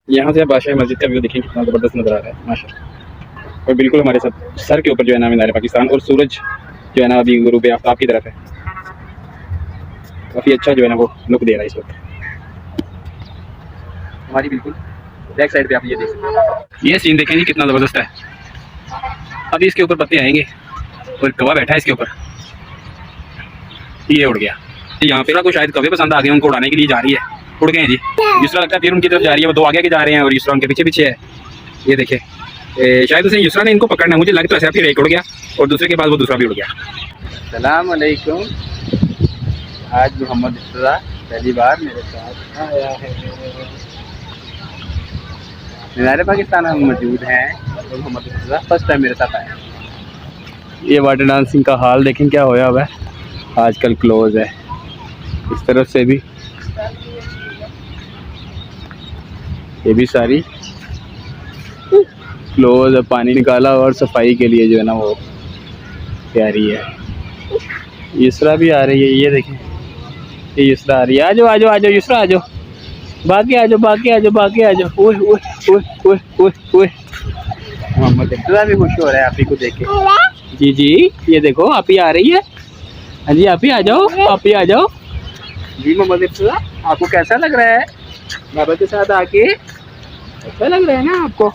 यहाँ से बादशाह मस्जिद का व्यू देखें कितना ज़बरदस्त नज़र आ रहा है माशाल्लाह। और बिल्कुल हमारे साथ सर के ऊपर जो है ना मीनार पाकिस्तान और सूरज जो है ना अभी गुरूब आफ्ताब की तरफ है। काफ़ी अच्छा जो है ना वो लुक दे रहा है इस वक्त। हमारी बिल्कुल बैक साइड पे आप ये देख सकते हैं। ये सीन देखें जी कितना ज़बरदस्त है। अभी इसके ऊपर पत्ते आएंगे और कौवा बैठा है इसके ऊपर, ये उड़ गया। यहाँ पे को शायद कौवे पसंद आ गए, उनको उड़ाने के लिए जा रही है, उड़ गए जी। युसरा लगता है फिर उनकी तरफ जा रही है, वो दो आगे के जा रहे हैं और युसरा उनके पीछे पीछे है। ये देखे शायद उसे युसरा ने इनको पकड़ना, मुझे लगता है फिर एक उड़ गया और दूसरे के बाद वो दूसरा भी उड़ गया। सलाम अलैकुम। आज मोहम्मद इफ्तिज़ा पहली बार मेरे साथ आया है। मीनार पाकिस्तान हम मौजूद हैं और मोहम्मद इफ्तिज़ा फर्स्ट टाइम मेरे साथ आया। ये वाटर डांसिंग का हाल देखें क्या होया हुआ है, आजकल क्लोज है। इस तरफ से भी ये भी सारी क्लोज है, पानी निकाला और सफाई के लिए जो है ना वो तैयारी है। युसरा भी आ रही है, ये देखें ये युसरा आ रही है। आजो आजो आजो युसरा आजो, बाकी आजो बाकी आजो बाकी आजो। ओए ओए ओए ओए ओए ओए, मोहम्मद इफ्तिज़ा भी खुश हो रहा है आप ही को देख के। जी जी ये देखो आप ही आ रही है। हाँ जी आप ही आ जाओ, आप ही आ जाओ जी। मोहम्मद इफ्तिज़ा आपको कैसा लग रहा है बाबा के साथ आके? अच्छा लग रहा है ना आपको?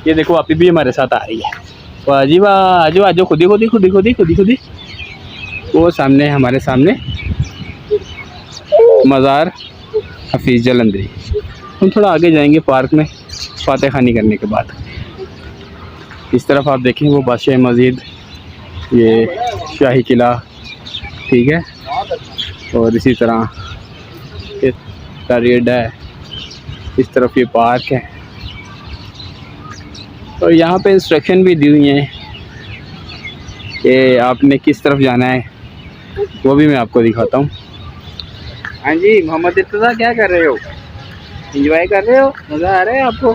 ये देखो आप ही भी हमारे साथ आ रही है। वाह जी वाह, आजो आजो, खुदी खुदी खुदी खुदी खुदी खुदी। वो सामने हमारे सामने मज़ार हफीज़ जलंधरी। हम थोड़ा आगे जाएंगे पार्क में फातह खानी करने के बाद। इस तरफ आप देखें वो बादशाह मस्जिद, ये शाही किला, ठीक है। और इसी तरह रेड है, इस तरफ ये पार्क है और यहाँ पे इंस्ट्रक्शन भी दी हुई हैं कि आपने किस तरफ जाना है, वो भी मैं आपको दिखाता हूँ। हाँ जी मोहम्मद इफ्तिज़ा क्या कर रहे हो? एंजॉय कर रहे हो? मज़ा आ रहा है आपको?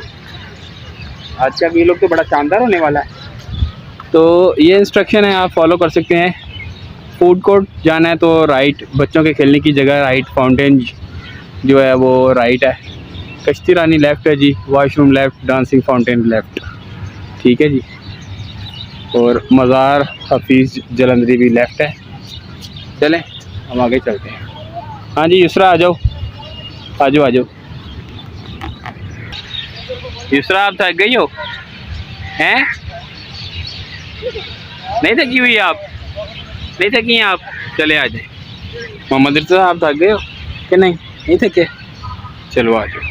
आज का वीलॉग तो बड़ा शानदार होने वाला है। तो ये इंस्ट्रक्शन है, आप फॉलो कर सकते हैं। फूड कोर्ट जाना है तो राइट, बच्चों के खेलने की जगह राइट, फाउंटेन जो है वो राइट है, कश्ती रानी लेफ़्ट है जी, washroom left, dancing fountain left, ठीक है जी। और मज़ार हफीज़ जलंधरी भी लेफ़्ट है। चलें हम आगे चलते हैं। हाँ जी युसरा आ जाओ, आ जाओ आ जाओ। युसरा आप थक गई हो हैं? नहीं थकी हुई आप? नहीं थकी हैं आप? चले आ जाए। मोहम्मद इफ्तिज़ा आप थक गए हो कि नहीं थके? चलो आ जाओ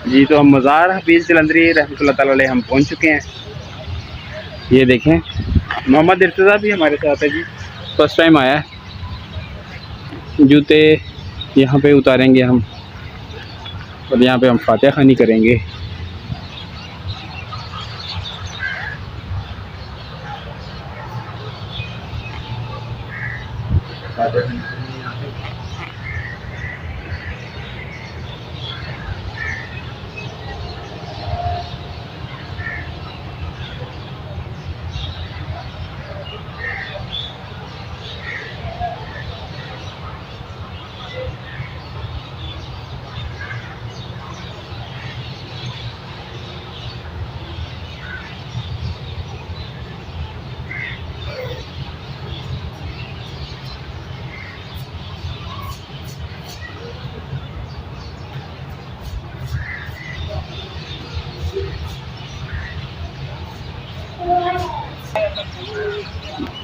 जी। तो हम मज़ार हफीज़ जलंधरी रहमतुल्लाह ताला अलैह हम पहुंच चुके हैं। ये देखें मोहम्मद इफ्तिज़ा भी हमारे साथ है जी, फर्स्ट टाइम आया है। जूते यहाँ पे उतारेंगे हम और यहाँ पे हम फातह खानी करेंगे।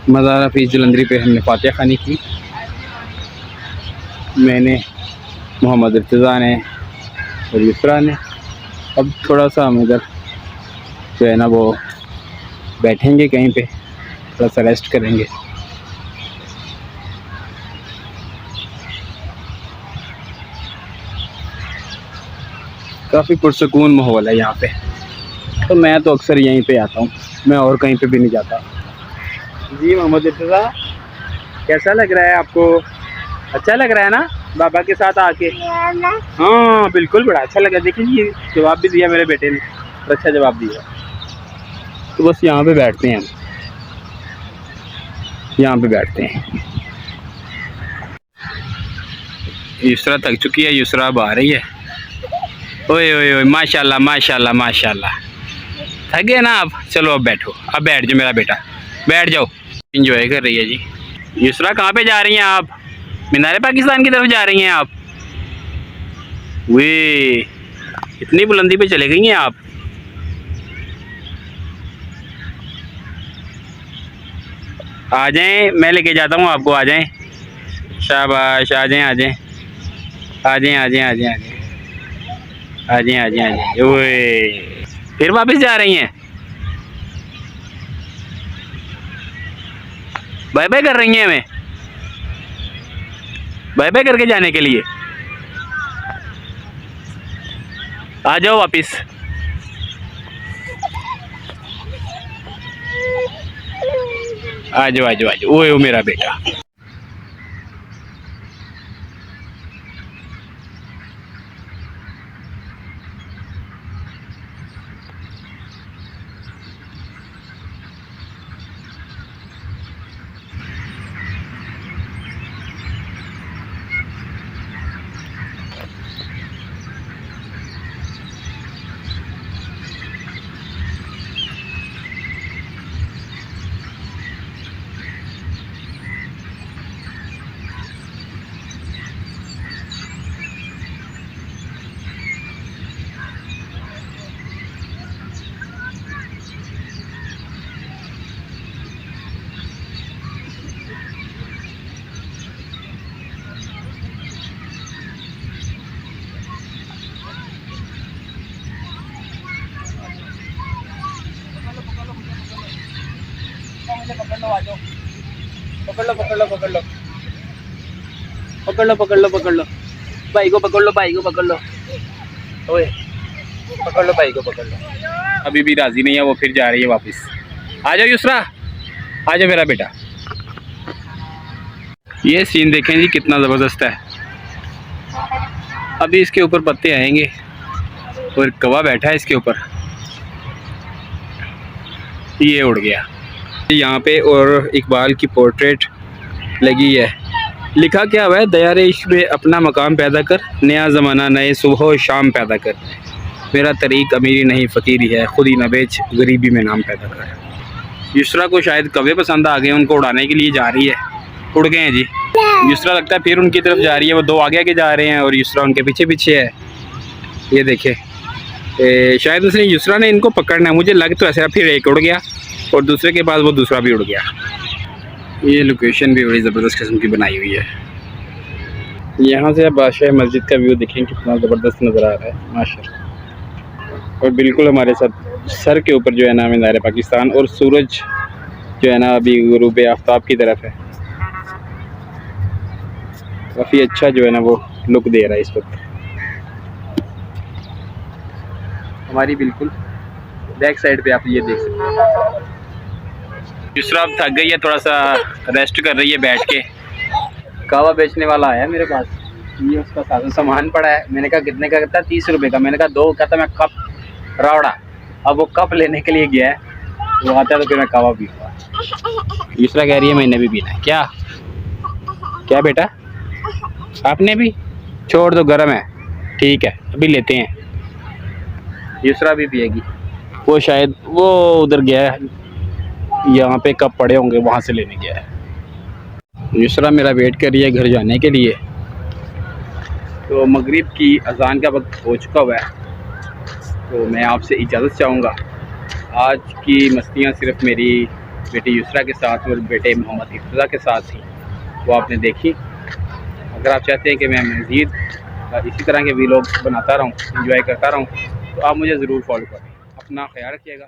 मज़ार हफीज़ जलंधरी पे हमने फातह खानी की, मैंने, मोहम्मद इफ्तिज़ा ने और युसरा ने। अब थोड़ा सा हम इधर जो है ना वो बैठेंगे कहीं पे, थोड़ा सा रेस्ट करेंगे। काफ़ी पुरसकून माहौल है यहाँ पे, तो मैं तो अक्सर यहीं पे आता हूँ, मैं और कहीं पे भी नहीं जाता जी। मोहम्मद इफ्तिज़ा कैसा लग रहा है आपको? अच्छा लग रहा है ना बाबा के साथ आके? हाँ बिल्कुल बड़ा अच्छा लगा। देखिए ये जवाब भी दिया मेरे बेटे ने, अच्छा जवाब दिया। तो बस यहाँ पे बैठते हैं हम, यहाँ पे बैठते हैं। युसरा थक चुकी है, युसरा अब आ रही है। ओए ओए ओए माशाल्लाह माशाल्लाह माशाल्लाह। थक गए ना आप, चलो अब बैठो, अब बैठ जाओ मेरा बेटा, बैठ जाओ। इंजॉय कर रही है जी। युसरा कहाँ पे जा रही हैं आप? मीनार पाकिस्तान की तरफ जा रही हैं आप? वे इतनी बुलंदी पे चले गई हैं आप। आ जाएं, मैं लेके जाता हूँ आपको, आ जाएं। शाबाश, आ जाएं आ जाएं आ जाएं आ जाएं आ जाएं आ जाएं आ जाएं आ जाएं। ओए फिर वापस जा रही हैं, बाय बाय कर रही हैं हमें, बाय बाय करके जाने के लिए। आ जाओ वापिस। आ जाओ आ जाओ आ जाओ। ओए ओ मेरा बेटा। पकड़ लो, आ जाओ, पकड़ लो पकड़ लो पकड़ लो पकड़ लो पकड़ लो पकड़ लो भाई को पकड़ लो, भाई को पकड़ लो। ओए पकड़ लो, भाई को पकड़ लो। अभी भी राजी नहीं है वो, फिर जा रही है वापस। आ जाओ युसरा, आ जाओ मेरा बेटा। ये सीन देखें जी कितना ज़बरदस्त है। अभी इसके ऊपर पत्ते आएंगे और कौवा बैठा है इसके ऊपर, ये उड़ गया यहाँ पे। और इकबाल की पोर्ट्रेट लगी है, लिखा क्या हुआ है, दयारे इश्क में अपना मकाम पैदा कर, नया ज़माना नए सुबह और शाम पैदा कर, मेरा तरीक अमीरी नहीं फ़कीरी है, खुद ही न बेच गरीबी में नाम पैदा कर। युसरा को शायद कौवे पसंद आ गए, उनको उड़ाने के लिए जा रही है, उड़ गए हैं जी। युसरा लगता है फिर उनकी तरफ जा रही है, वो दो आगे जा रहे हैं और युसरा उनके पीछे पीछे है। ये देखे शायद उसने युसरा ने इनको पकड़ना है, मुझे लग तो ऐसा। फिर एक उड़ गया और दूसरे के बाद वो दूसरा भी उड़ गया। ये लोकेशन भी बड़ी ज़बरदस्त किस्म की बनाई हुई है। यहाँ से आप बादशाह मस्जिद का व्यू देखें, कितना ज़बरदस्त नज़र आ रहा है माशाल्लाह। और बिल्कुल हमारे साथ सर के ऊपर जो है ना मीनार पाकिस्तान, और सूरज जो है ना अभी गुरूब आफ्ताब की तरफ है। काफ़ी अच्छा जो है ना वो लुक दे रहा है इस वक्त। हमारी बिल्कुल बैक साइड पे आप ये देख सकते हैं। युसरा अब थक गई है, थोड़ा सा रेस्ट कर रही है बैठ के। कहवा बेचने वाला आया मेरे पास, ये उसका सारा सामान पड़ा है। मैंने कहा कितने का कहता है, 30 रुपये का। मैंने कहा दो, कहता मैं कप रावड़ा। अब वो कप लेने के लिए गया है, वो आता है तो फिर मैं कहवा पीऊँगा। युसरा कह रही है मैंने भी पीना है। क्या क्या बेटा, आपने भी? छोड़ दो, गर्म है। ठीक है अभी लेते हैं। युसरा भी पिएगी। वो शायद वो उधर गया है, यहाँ पे कप पड़े होंगे, वहाँ से लेने गया है। युसरा मेरा वेट कर रही है घर जाने के लिए। तो मगरिब की अजान का वक्त हो चुका हुआ है, तो मैं आपसे इजाज़त चाहूँगा। आज की मस्तियाँ सिर्फ मेरी बेटी युसरा के साथ और बेटे मोहम्मद इफ्तिज़ा के साथ थी, वो आपने देखी। अगर आप चाहते हैं कि मैं मज़ीद इसी तरह के वीलॉग बनाता रहूँ, इंजॉय करता रहूँ, तो आप मुझे ज़रूर फॉलो करें। अपना ख्याल रखिएगा।